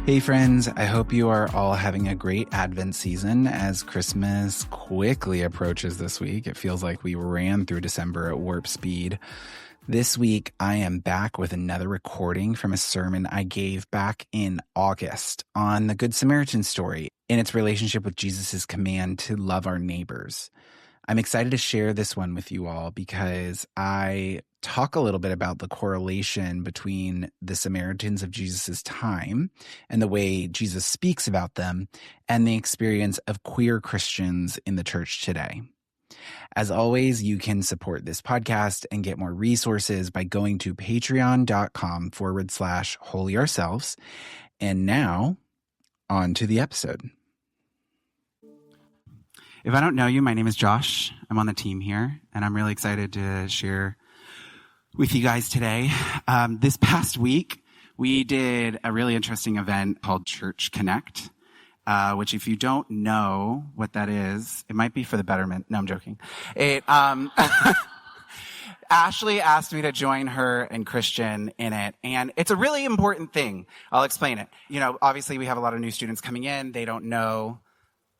Hey friends, I hope you are all having a great Advent season as Christmas quickly approaches this week. It feels like we ran through December at warp speed. This week, I am back with another recording from a sermon I gave back in August on the Good Samaritan story in its relationship with Jesus' command to love our neighbors. I'm excited to share this one with you all because I talk a little bit about the correlation between the Samaritans of Jesus' time and the way Jesus speaks about them and the experience of queer Christians in the church today. As always, you can support this podcast and get more resources by going to patreon.com/holyourselves. And now, on to the episode. If I don't know you, my name is Josh. I'm on the team here, and I'm really excited to share with you guys today. This past week, we did a really interesting event called Church Connect, which if you don't know what that is, it might be for the betterment. No, I'm joking. Ashley asked me to join her and Christian in it, and it's a really important thing. I'll explain it. Obviously we have a lot of new students coming in. They don't know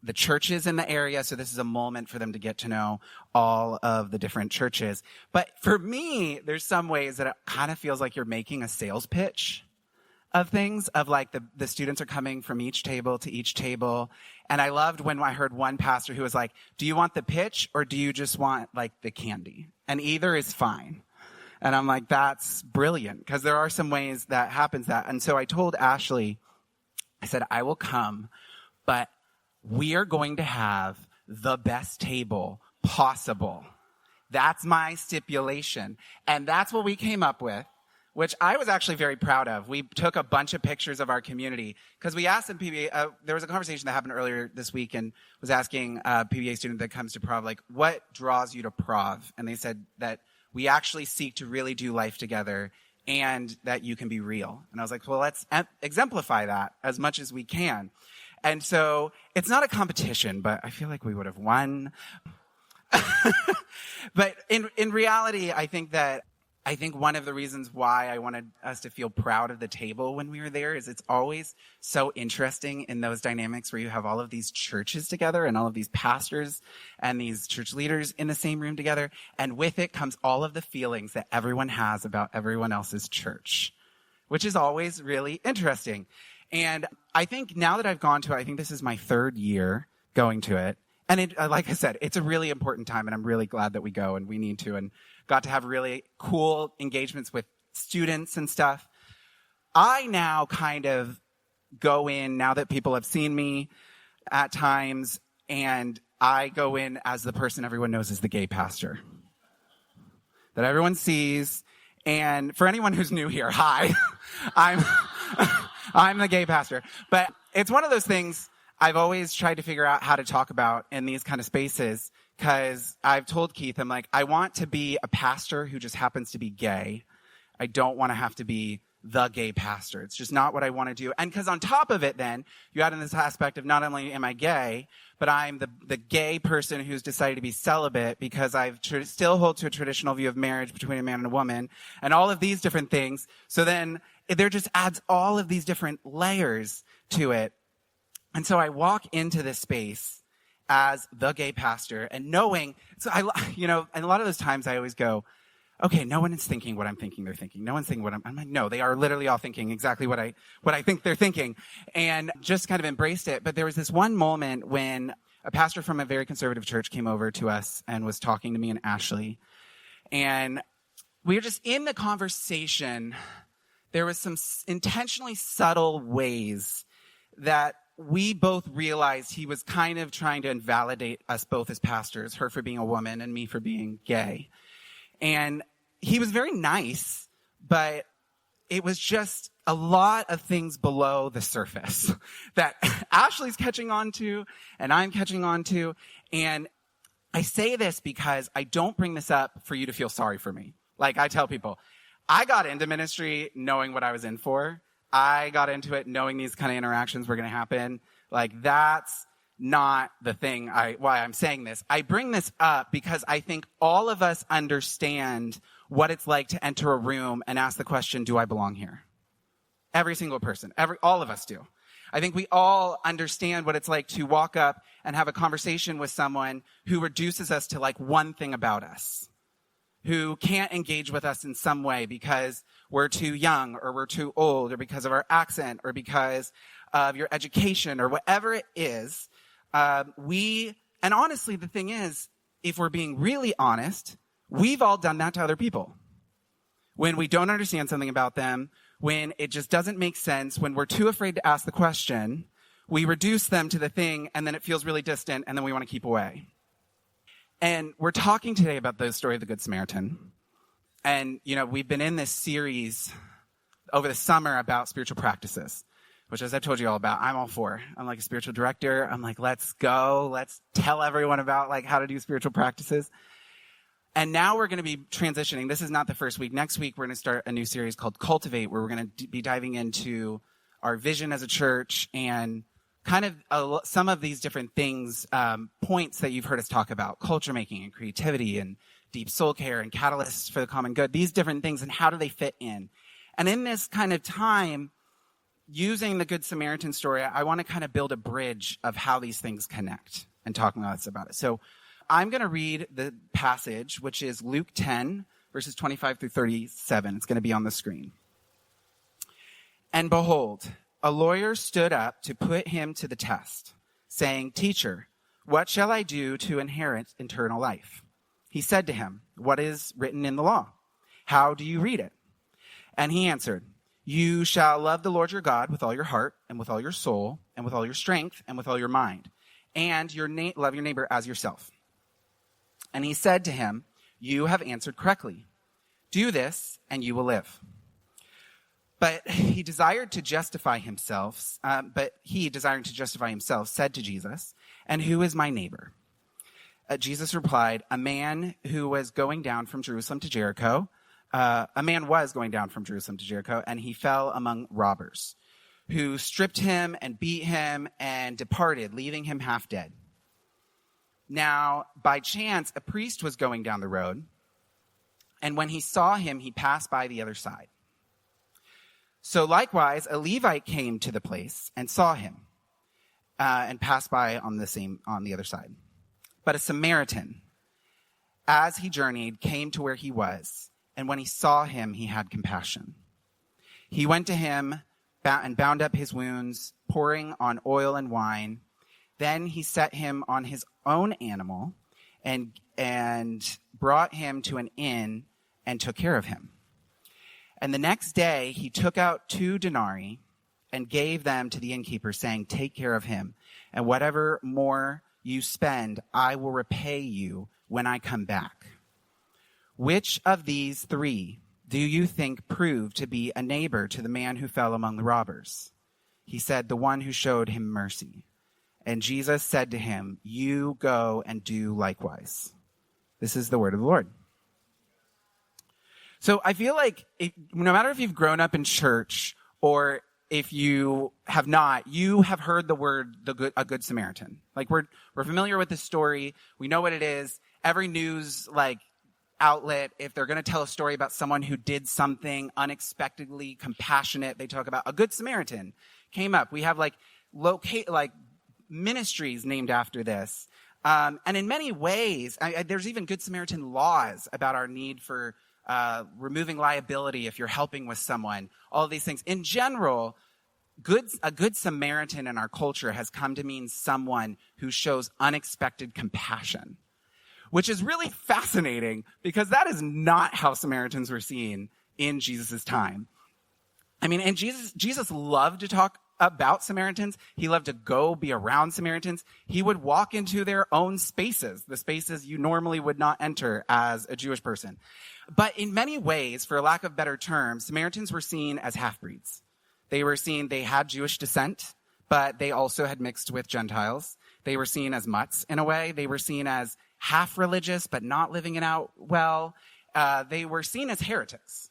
the churches in the area, so this is a moment for them to get to know all of the different churches. But for me, there's some ways that it kind of feels like you're making a sales pitch of things, of like the students are coming from each table to each table. And I loved when I heard one pastor who was like, do you want the pitch or do you just want like the candy? And either is fine. And I'm like, that's brilliant, because there are some ways that happens that. And so I told Ashley, I said, I will come, but we are going to have the best table possible. That's my stipulation. And that's what we came up with, which I was actually very proud of. We took a bunch of pictures of our community because we asked some PBA, there was a conversation that happened earlier this week and was asking a PBA student that comes to Prov, like, what draws you to Prov? And they said that we actually seek to really do life together and that you can be real. And I was like, well, let's exemplify that as much as we can. And so it's not a competition, but I feel like we would have won. But in reality, I think one of the reasons why I wanted us to feel proud of the table when we were there is it's always so interesting in those dynamics where you have all of these churches together and all of these pastors and these church leaders in the same room together. And with it comes all of the feelings that everyone has about everyone else's church, which is always really interesting. And I think now that I've gone to it, I think this is my third year going to it. And like I said, it's a really important time, and I'm really glad that we go and we need to, and got to have really cool engagements with students and stuff. I now kind of go in, now that people have seen me at times, and I go in as the person everyone knows as the gay pastor. That everyone sees. And for anyone who's new here, hi. I'm the gay pastor. But it's one of those things I've always tried to figure out how to talk about in these kind of spaces, because I've told Keith, I'm like, I want to be a pastor who just happens to be gay. I don't want to have to be the gay pastor. It's just not what I want to do. And because on top of it, then, you add in this aspect of not only am I gay, but I'm the gay person who's decided to be celibate because I still hold to a traditional view of marriage between a man and a woman, and all of these different things. So then there just adds all of these different layers to it. And so I walk into this space as the gay pastor and knowing, and a lot of those times I always go, okay, no one is thinking what I'm thinking they're thinking. No one's thinking what I'm like, no, they are literally all thinking exactly what I think they're thinking, and just kind of embraced it. But there was this one moment when a pastor from a very conservative church came over to us and was talking to me and Ashley. And we were just in the conversation. There was some intentionally subtle ways that we both realized he was kind of trying to invalidate us both as pastors, her for being a woman and me for being gay. And he was very nice, but it was just a lot of things below the surface that Ashley's catching on to and I'm catching on to. And I say this because I don't bring this up for you to feel sorry for me. Like I tell people, I got into ministry knowing what I was in for. I got into it knowing these kind of interactions were going to happen. Like that's not the thing why I'm saying this. I bring this up because I think all of us understand what it's like to enter a room and ask the question, do I belong here? Every single person. All of us do. I think we all understand what it's like to walk up and have a conversation with someone who reduces us to like one thing about us, who can't engage with us in some way because we're too young or we're too old or because of our accent or because of your education or whatever it is. And honestly, the thing is, if we're being really honest, we've all done that to other people. When we don't understand something about them, when it just doesn't make sense, when we're too afraid to ask the question, we reduce them to the thing, and then it feels really distant, and then we want to keep away. And we're talking today about the story of the Good Samaritan. And, we've been in this series over the summer about spiritual practices, which, as I've told you all about, I'm all for. I'm like a spiritual director. I'm like, let's go. Let's tell everyone about like how to do spiritual practices. And now we're going to be transitioning. This is not the first week. Next week, we're going to start a new series called Cultivate, where we're going to be diving into our vision as a church and kind of some of these different things, points that you've heard us talk about, culture making and creativity and deep soul care and catalysts for the common good, these different things, and how do they fit in? And in this kind of time, using the Good Samaritan story, I want to kind of build a bridge of how these things connect and talking to us about it. So I'm going to read the passage, which is Luke 10, verses 25 through 37. It's going to be on the screen. And behold, a lawyer stood up to put him to the test, saying, "Teacher, what shall I do to inherit eternal life?" He said to him, "What is written in the law? How do you read it?" And he answered, "You shall love the Lord your God with all your heart and with all your soul and with all your strength and with all your mind, and love your neighbor as yourself." And he said to him, "You have answered correctly. Do this, and you will live." But he desiring to justify himself, said to Jesus, "And who is my neighbor?" Jesus replied, "A man was going down from Jerusalem to Jericho, and he fell among robbers, who stripped him and beat him and departed, leaving him half dead. Now, by chance, a priest was going down the road, and when he saw him, he passed by the other side. So likewise, a Levite came to the place and saw him, and passed by on the other side. But a Samaritan, as he journeyed, came to where he was, and when he saw him, he had compassion. He went to him and bound up his wounds, pouring on oil and wine. Then he set him on his own animal and brought him to an inn and took care of him. And the next day he took out 2 denarii and gave them to the innkeeper, saying, "Take care of him, and whatever more you spend, I will repay you when I come back." Which of these 3 do you think proved to be a neighbor to the man who fell among the robbers? He said, "The one who showed him mercy." And Jesus said to him, "You go and do likewise." This is the word of the Lord. So I feel like no matter if you've grown up in church or if you have not, you have heard the word a Good Samaritan. Like we're familiar with this story. We know what it is. Every news outlet, if they're going to tell a story about someone who did something unexpectedly compassionate, they talk about a Good Samaritan came up. We have ministries named after this. And in many ways, there's even Good Samaritan laws about our need for removing liability if you're helping with someone, all of these things. In general, a Good Samaritan in our culture has come to mean someone who shows unexpected compassion, which is really fascinating because that is not how Samaritans were seen in Jesus' time. I mean, and Jesus loved to talk about Samaritans. He loved to go be around Samaritans. He would walk into their own spaces, the spaces you normally would not enter as a Jewish person. But in many ways, for lack of better terms, Samaritans were seen as half-breeds. They had Jewish descent, but they also had mixed with Gentiles. They were seen as mutts in a way. They were seen as half religious, but not living it out well. They were seen as heretics.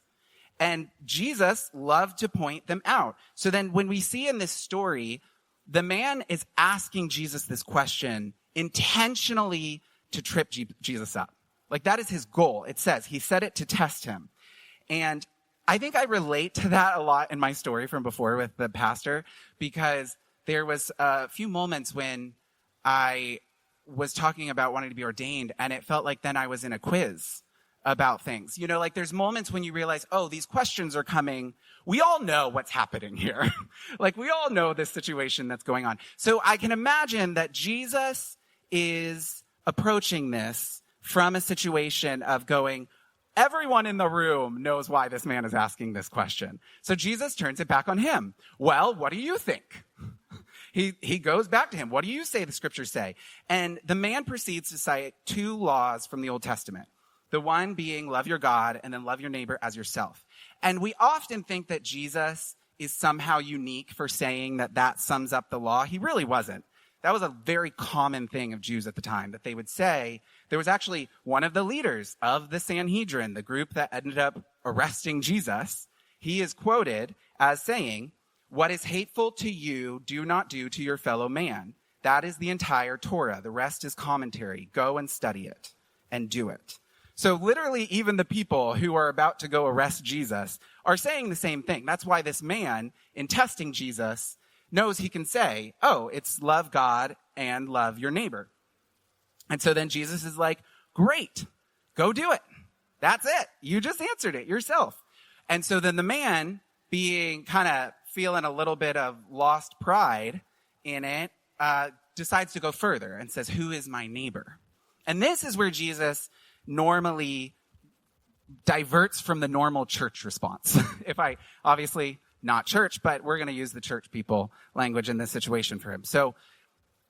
And Jesus loved to point them out. So then when we see in this story, the man is asking Jesus this question intentionally to trip Jesus up. Like that is his goal. It says he said it to test him. And I think I relate to that a lot in my story from before with the pastor, because there was a few moments when I was talking about wanting to be ordained, and it felt like then I was in a quiz about things. You know, like there's moments when you realize, oh, these questions are coming. We all know what's happening here. Like we all know this situation that's going on. So I can imagine that Jesus is approaching this from a situation of going, everyone in the room knows why this man is asking this question. So Jesus turns it back on him. Well, what do you think? He goes back to him. What do you say the scriptures say? And the man proceeds to cite two laws from the Old Testament. The one being love your God and then love your neighbor as yourself. And we often think that Jesus is somehow unique for saying that that sums up the law. He really wasn't. That was a very common thing of Jews at the time, that they would say. There was actually one of the leaders of the Sanhedrin, the group that ended up arresting Jesus. He is quoted as saying, "What is hateful to you, do not do to your fellow man." That is the entire Torah. The rest is commentary. Go and study it and do it. So literally, even the people who are about to go arrest Jesus are saying the same thing. That's why this man, in testing Jesus, knows he can say, oh, it's love God and love your neighbor. And so then Jesus is like, great, go do it. That's it. You just answered it yourself. And so then the man, being kind of feeling a little bit of lost pride in it, decides to go further and says, who is my neighbor? And this is where Jesus normally diverts from the normal church response. Obviously not church, but we're going to use the church people language in this situation for him. So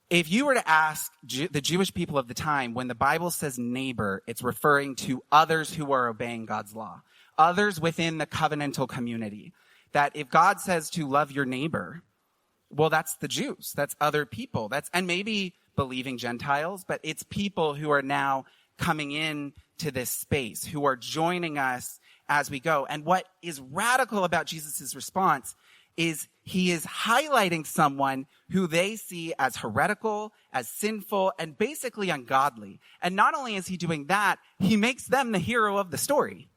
if you were to ask the Jewish people of the time, when the Bible says neighbor, it's referring to others who are obeying God's law, others within the covenantal community. That if God says to love your neighbor, well, that's the Jews. That's other people. And maybe believing Gentiles, but it's people who are now coming in to this space, who are joining us as we go. And what is radical about Jesus' response is he is highlighting someone who they see as heretical, as sinful, and basically ungodly. And not only is he doing that, he makes them the hero of the story.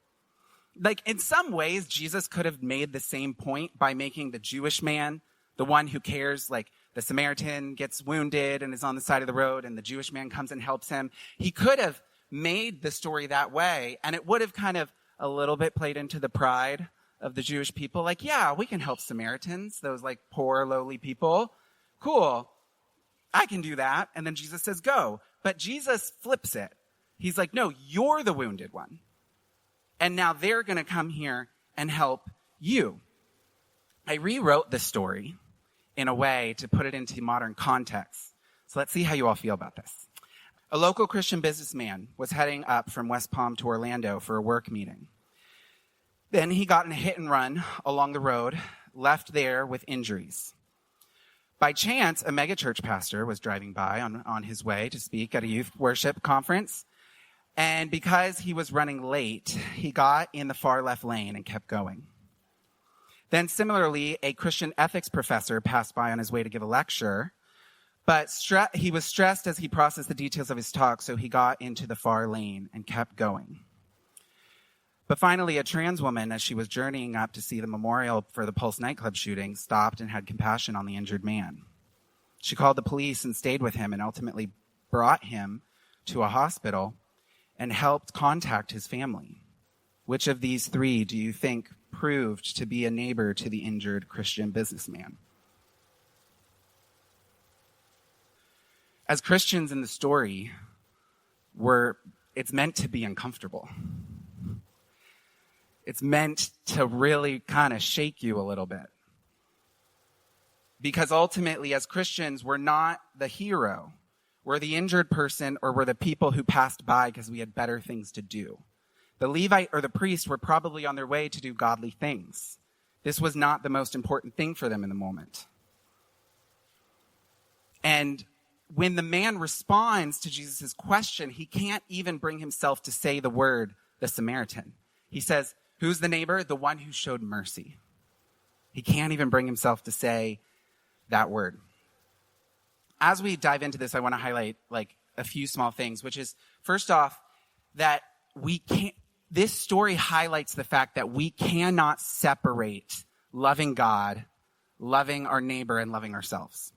Like, in some ways, Jesus could have made the same point by making the Jewish man the one who cares. Like, the Samaritan gets wounded and is on the side of the road, and the Jewish man comes and helps him. He could have made the story that way, and it would have kind of a little bit played into the pride of the Jewish people. Like, yeah, we can help Samaritans, those like poor, lowly people. Cool. I can do that. And then Jesus says, go. But Jesus flips it. He's like, no, you're the wounded one. And now they're going to come here and help you. I rewrote the story in a way to put it into modern context. So let's see how you all feel about this. A local Christian businessman was heading up from West Palm to Orlando for a work meeting. Then he got in a hit and run along the road, left there with injuries. By chance, a megachurch pastor was driving by on his way to speak at a youth worship conference. And because he was running late, he got in the far left lane and kept going. Then similarly, a Christian ethics professor passed by on his way to give a lecture, but he was stressed as he processed the details of his talk, so he got into the far lane and kept going. But finally, a trans woman, as she was journeying up to see the memorial for the Pulse nightclub shooting, stopped and had compassion on the injured man. She called the police and stayed with him and ultimately brought him to a hospital and helped contact his family. Which of these three do you think proved to be a neighbor to the injured Christian businessman? As Christians in the story, it's meant to be uncomfortable. It's meant to really kind of shake you a little bit. Because ultimately, as Christians, we're not the hero. We're the injured person, or we're the people who passed by because we had better things to do. The Levite or the priest were probably on their way to do godly things. This was not the most important thing for them in the moment. And when the man responds to Jesus' question, he can't even bring himself to say the word, the Samaritan. He says, who's the neighbor? The one who showed mercy. He can't even bring himself to say that word. As we dive into this, I want to highlight like a few small things, which is, first off, that this story highlights the fact that we cannot separate loving God, loving our neighbor, and loving ourselves.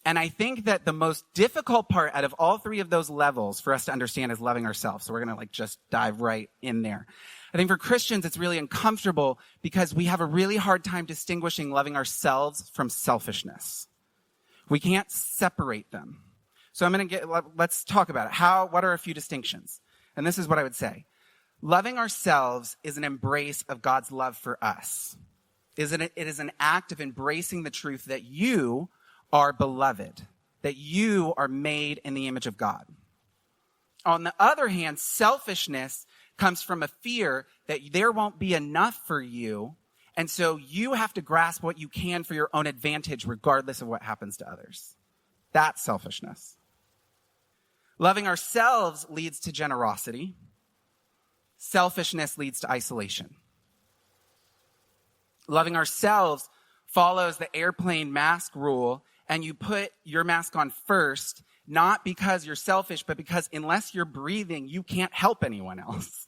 And I think that the most difficult part out of all three of those levels for us to understand is loving ourselves. So we're going to just dive right in there. I think for Christians, it's really uncomfortable because we have a really hard time distinguishing loving ourselves from selfishness. We can't separate them. So let's talk about it. What are a few distinctions? And this is what I would say. Loving ourselves is an embrace of God's love for us. It is an act of embracing the truth that you are beloved, that you are made in the image of God. On the other hand, selfishness comes from a fear that there won't be enough for you, and so you have to grasp what you can for your own advantage regardless of what happens to others. That's selfishness. Loving ourselves leads to generosity. Selfishness leads to isolation. Loving ourselves follows the airplane mask rule, and you put your mask on first, not because you're selfish, but because unless you're breathing, you can't help anyone else.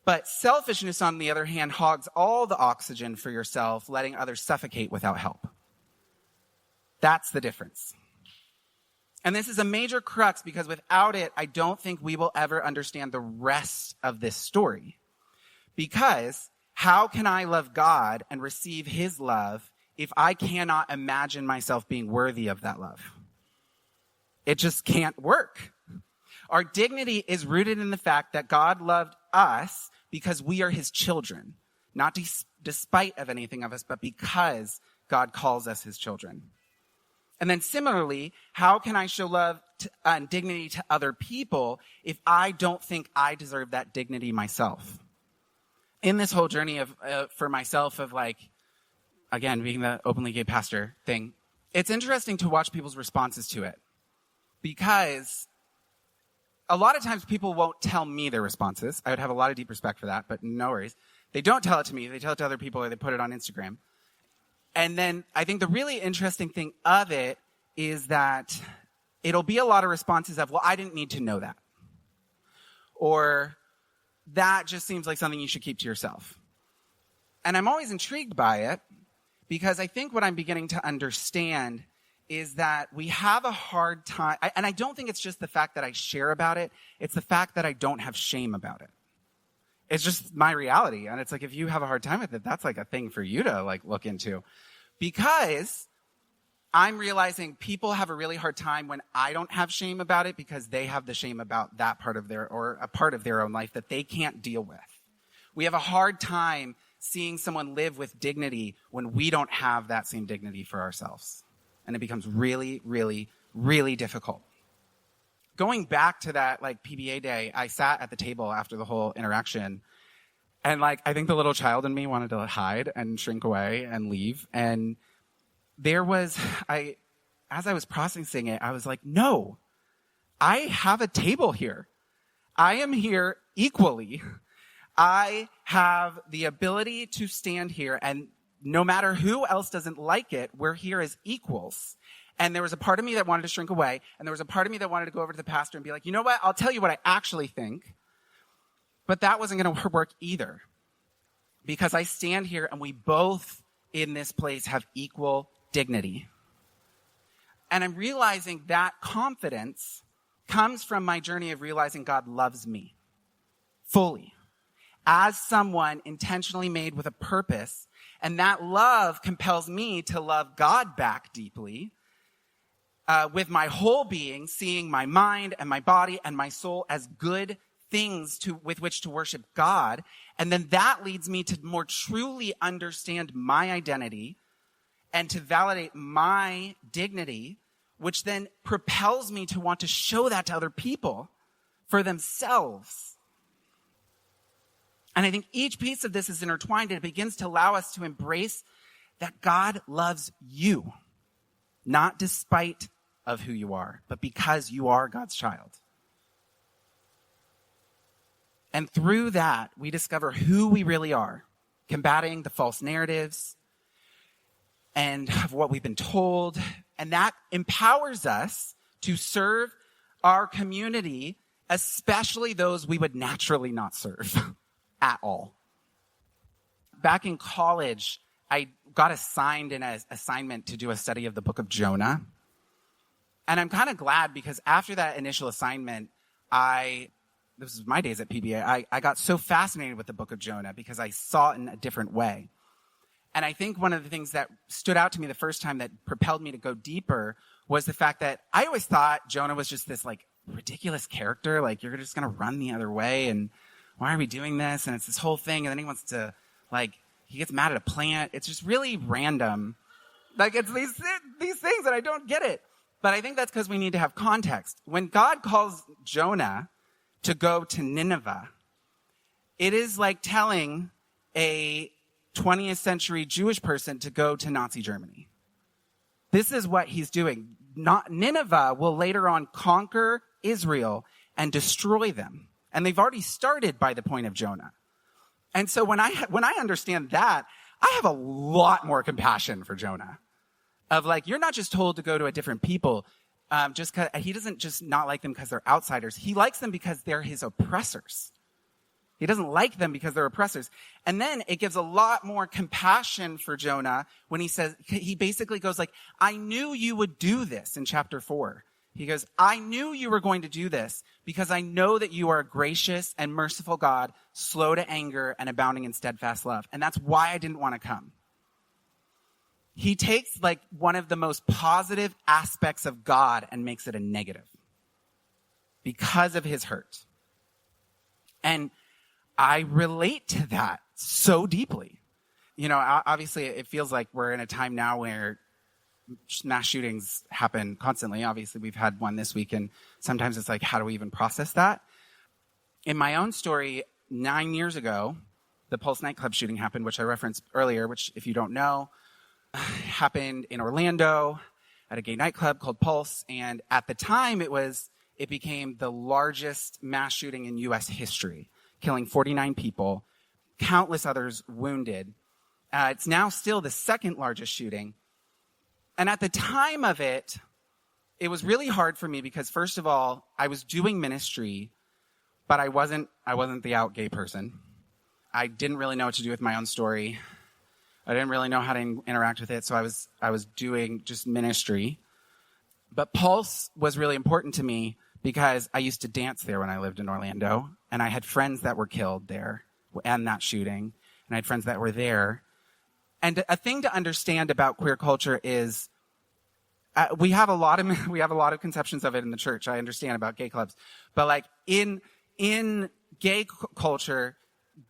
But selfishness, on the other hand, hogs all the oxygen for yourself, letting others suffocate without help. That's the difference. And this is a major crux because without it, I don't think we will ever understand the rest of this story. Because how can I love God and receive his love if I cannot imagine myself being worthy of that love? It just can't work. Our dignity is rooted in the fact that God loved us because we are his children, not despite of anything of us, but because God calls us his children. And then similarly, how can I show love and dignity to other people if I don't think I deserve that dignity myself? In this whole journey for myself of again, being the openly gay pastor thing, it's interesting to watch people's responses to it. Because a lot of times people won't tell me their responses. I would have a lot of deep respect for that, but no worries. They don't tell it to me. They tell it to other people or they put it on Instagram. And then I think the really interesting thing of it is that it'll be a lot of responses of, well, I didn't need to know that. Or that just seems like something you should keep to yourself. And I'm always intrigued by it because I think what I'm beginning to understand is that we have a hard time, and I don't think it's just the fact that I share about it, it's the fact that I don't have shame about it. It's just my reality, and it's if you have a hard time with it, that's a thing for you to look into. Because I'm realizing people have a really hard time when I don't have shame about it because they have the shame about that part of a part of their own life that they can't deal with. We have a hard time seeing someone live with dignity when we don't have that same dignity for ourselves. And it becomes really, really, really difficult. Going back to that PBA day, I sat at the table after the whole interaction. And I think the little child in me wanted to hide and shrink away and leave. And as I was processing it, I was like, no, I have a table here. I am here equally. I have the ability to stand here, and no matter who else doesn't like it, we're here as equals. And there was a part of me that wanted to shrink away, and there was a part of me that wanted to go over to the pastor and be like, you know what, I'll tell you what I actually think. But that wasn't going to work either. Because I stand here, and we both in this place have equal dignity. And I'm realizing that confidence comes from my journey of realizing God loves me fully as someone intentionally made with a purpose. And that love compels me to love God back deeply with my whole being, seeing my mind and my body and my soul as good things with which to worship God. And then that leads me to more truly understand my identity and to validate my dignity, which then propels me to want to show that to other people for themselves. And I think each piece of this is intertwined, and it begins to allow us to embrace that God loves you, not despite of who you are, but because you are God's child. And through that, we discover who we really are, combating the false narratives and of what we've been told. And that empowers us to serve our community especially those we would naturally not serve at all. Back in college, I got assigned in an assignment to do a study of the book of Jonah. And I'm kind of glad because after that initial assignment, this was my days at PBA, I got so fascinated with the book of Jonah because I saw it in a different way. And I think one of the things that stood out to me the first time that propelled me to go deeper was the fact that I always thought Jonah was just this like ridiculous character. Like, you're just going to run the other way. And why are we doing this? And it's this whole thing. And then he wants to, like, he gets mad at a plant. It's just really random. Like, it's these things that I don't get it. But I think that's because we need to have context. When God calls Jonah to go to Nineveh, it is like telling a 20th century Jewish person to go to Nazi Germany. This is what he's doing. Nineveh will later on conquer Israel and destroy them. And they've already started by the point of Jonah. And so when I understand that, I have a lot more compassion for Jonah. Of like, you're not just told to go to a different people, just because he doesn't just not like them because they're outsiders. He likes them because they're his oppressors. He doesn't like them because they're oppressors. And then it gives a lot more compassion for Jonah when he basically goes like, I knew you would do this in chapter 4. He goes, I knew you were going to do this because I know that you are a gracious and merciful God, slow to anger and abounding in steadfast love. And that's why I didn't want to come. He takes like one of the most positive aspects of God and makes it a negative because of his hurt. And I relate to that so deeply. You know, obviously it feels like we're in a time now where mass shootings happen constantly. Obviously we've had one this week, and sometimes it's like, how do we even process that? In my own story, 9 years ago, the Pulse nightclub shooting happened, which I referenced earlier, which if you don't know, happened in Orlando at a gay nightclub called Pulse. And at the time it became the largest mass shooting in U.S. history, killing 49 people, countless others wounded. It's now still the second largest shooting. And at the time of it, it was really hard for me because, first of all, I was doing ministry, but I wasn't the out gay person. I didn't really know what to do with my own story. I didn't really know how to interact with it, so I was doing just ministry. But Pulse was really important to me because I used to dance there when I lived in Orlando, and I had friends that were killed there and that shooting, and I had friends that were there. And a thing to understand about queer culture is we have a lot of conceptions of it in the church. I understand about gay clubs, but like in gay culture,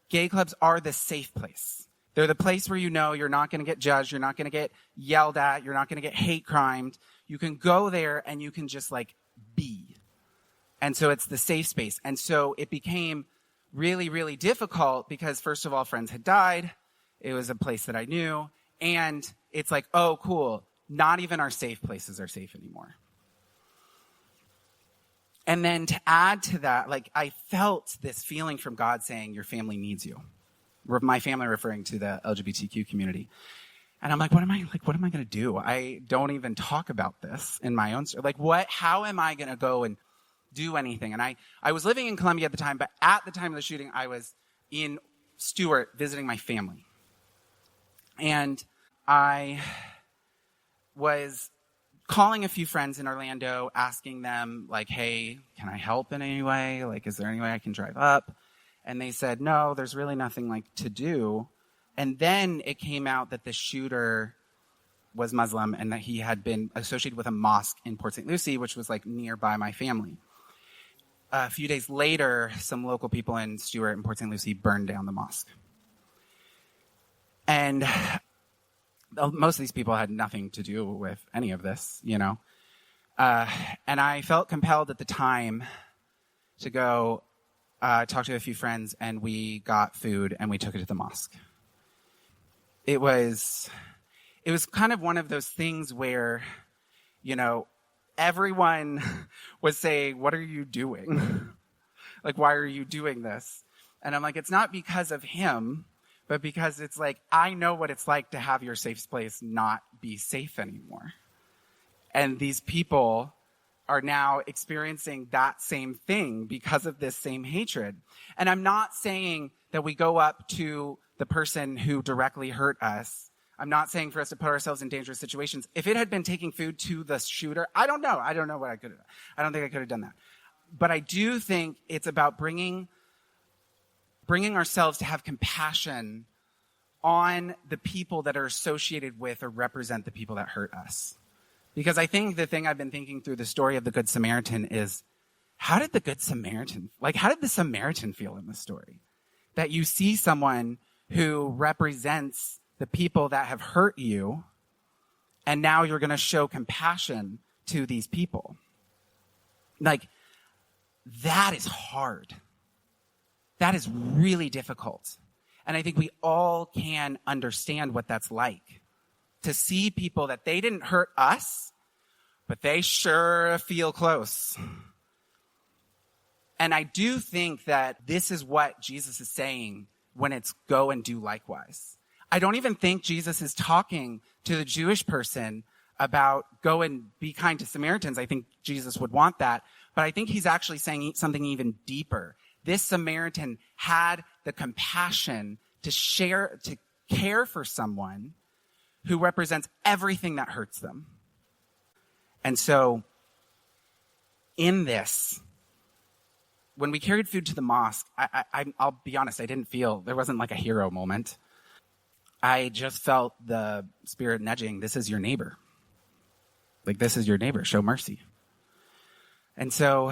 gay clubs are the safe place. They're the place where you know you're not going to get judged, you're not going to get yelled at, you're not going to get hate crimed. You can go there and you can just like be. And so it's the safe space. And so it became really, really difficult because, first of all, friends had died. It was a place that I knew. And it's like, oh, cool. Not even our safe places are safe anymore. And then to add to that, like, I felt this feeling from God saying, your family needs you. My family referring to the LGBTQ community. And I'm like, what am I going to do? I don't even talk about this in my own story. Like, how am I going to go and do anything? And I was living in Columbia at the time, but at the time of the shooting, I was in Stewart visiting my family. And I was calling a few friends in Orlando, asking them, like, hey, can I help in any way? Like, is there any way I can drive up? And they said, no, there's really nothing like to do. And then it came out that the shooter was Muslim and that he had been associated with a mosque in Port St. Lucie, which was like nearby my family. A few days later, some local people in Stewart and Port St. Lucie burned down the mosque. And most of these people had nothing to do with any of this, you know. And I felt compelled at the time to go talk to a few friends, and we got food and we took it to the mosque. It was kind of one of those things where, you know, everyone was saying, what are you doing? Like, why are you doing this? And I'm like, it's not because of him, but because it's like, I know what it's like to have your safe place not be safe anymore. And these people are now experiencing that same thing because of this same hatred. And I'm not saying that we go up to the person who directly hurt us. I'm not saying for us to put ourselves in dangerous situations. If it had been taking food to the shooter, I don't know. I don't know what I could have done. I don't think I could have done that. But I do think it's about bringing ourselves to have compassion on the people that are associated with or represent the people that hurt us. Because I think the thing I've been thinking through the story of the Good Samaritan is, how did the Samaritan feel in this story? That you see someone who represents the people that have hurt you, and now you're going to show compassion to these people. Like, that is hard. That is really difficult. And I think we all can understand what that's like. To see people that they didn't hurt us, but they sure feel close. And I do think that this is what Jesus is saying when it's go and do likewise. I don't even think Jesus is talking to the Jewish person about go and be kind to Samaritans. I think Jesus would want that. But I think he's actually saying something even deeper. This Samaritan had the compassion to care for someone who represents everything that hurts them. And so, in this, when we carried food to the mosque, I'll be honest, there wasn't like a hero moment. I just felt the Spirit nudging, this is your neighbor. Like, this is your neighbor, show mercy. And so,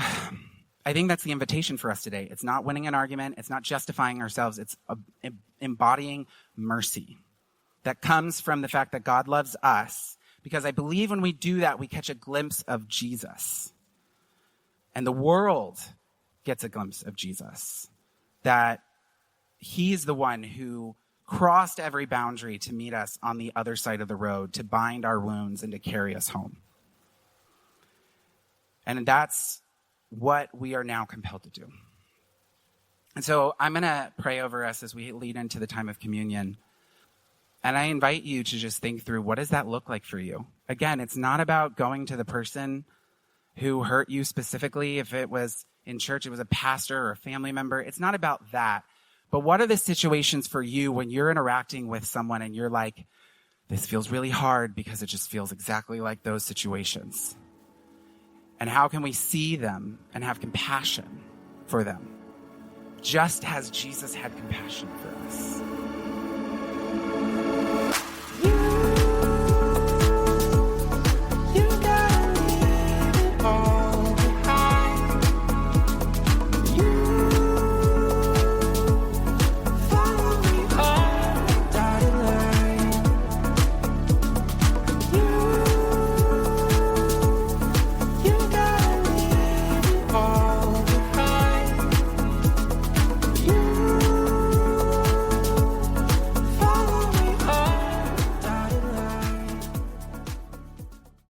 I think that's the invitation for us today. It's not winning an argument. It's not justifying ourselves. It's embodying mercy that comes from the fact that God loves us. Because I believe when we do that, we catch a glimpse of Jesus. And the world gets a glimpse of Jesus. That he's the one who crossed every boundary to meet us on the other side of the road, to bind our wounds and to carry us home. And that's what we are now compelled to do. And so I'm going to pray over us as we lead into the time of communion. And I invite you to just think through, what does that look like for you? Again, it's not about going to the person who hurt you specifically. If it was in church, it was a pastor or a family member. It's not about that. But what are the situations for you when you're interacting with someone and you're like, this feels really hard because it just feels exactly like those situations? And how can we see them and have compassion for them, just as Jesus had compassion for us?